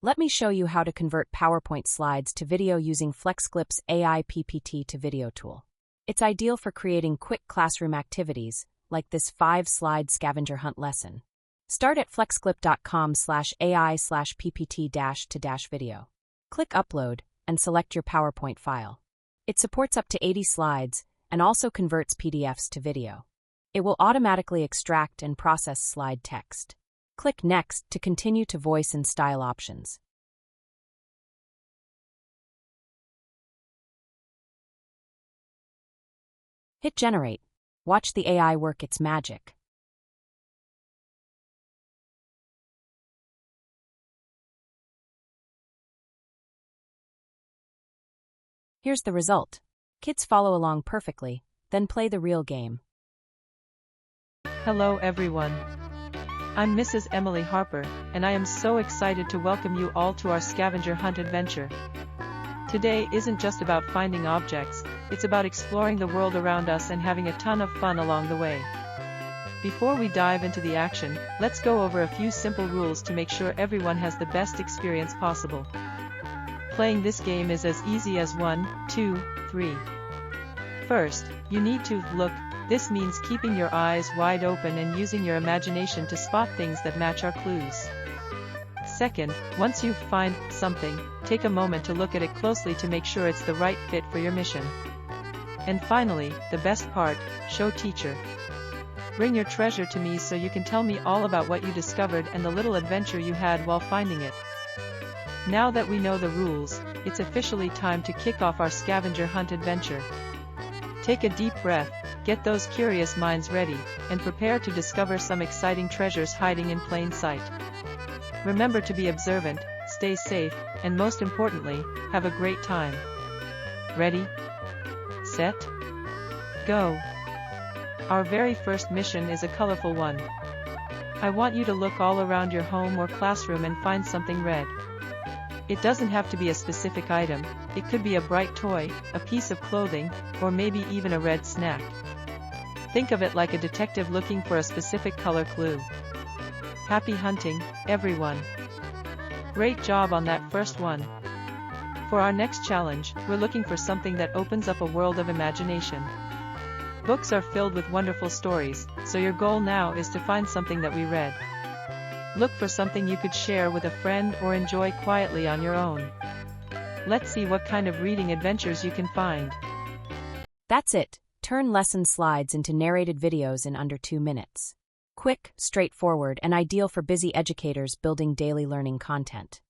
Let me show you how to convert PowerPoint slides to video using FlexClip's AI PPT to video tool. It's ideal for creating quick classroom activities, like this 5-slide scavenger hunt lesson. Start at flexclip.com/AI/ppt-to-video. Click Upload and select your PowerPoint file. It supports up to 80 slides and also converts PDFs to video. It will automatically extract and process slide text. Click Next to continue to voice and style options. Hit Generate. Watch the AI work its magic. Here's the result. Kids follow along perfectly, then play the real game. Hello everyone. I'm Mrs. Emily Harper, and I am so excited to welcome you all to our Scavenger Hunt Adventure. Today isn't just about finding objects, it's about exploring the world around us and having a ton of fun along the way. Before we dive into the action, let's go over a few simple rules to make sure everyone has the best experience possible. Playing this game is as easy as 1, 2, 3. First, you need to look. This means keeping your eyes wide open and using your imagination to spot things that match our clues. Second, once you find something, take a moment to look at it closely to make sure it's the right fit for your mission. And finally, the best part, show teacher. Bring your treasure to me so you can tell me all about what you discovered and the little adventure you had while finding it. Now that we know the rules, it's officially time to kick off our scavenger hunt adventure. Take a deep breath, get those curious minds ready, and prepare to discover some exciting treasures hiding in plain sight. Remember to be observant, stay safe, and most importantly, have a great time. Ready? Set? Go! Our very first mission is a colorful one. I want you to look all around your home or classroom and find something red. It doesn't have to be a specific item, it could be a bright toy, a piece of clothing, or maybe even a red snack. Think of it like a detective looking for a specific color clue. Happy hunting, everyone! Great job on that first one. For our next challenge, we're looking for something that opens up a world of imagination. Books are filled with wonderful stories, so your goal now is to find something that we read. Look for something you could share with a friend or enjoy quietly on your own. Let's see what kind of reading adventures you can find. That's it. Turn lesson slides into narrated videos in under 2 minutes. Quick, straightforward, and ideal for busy educators building daily learning content.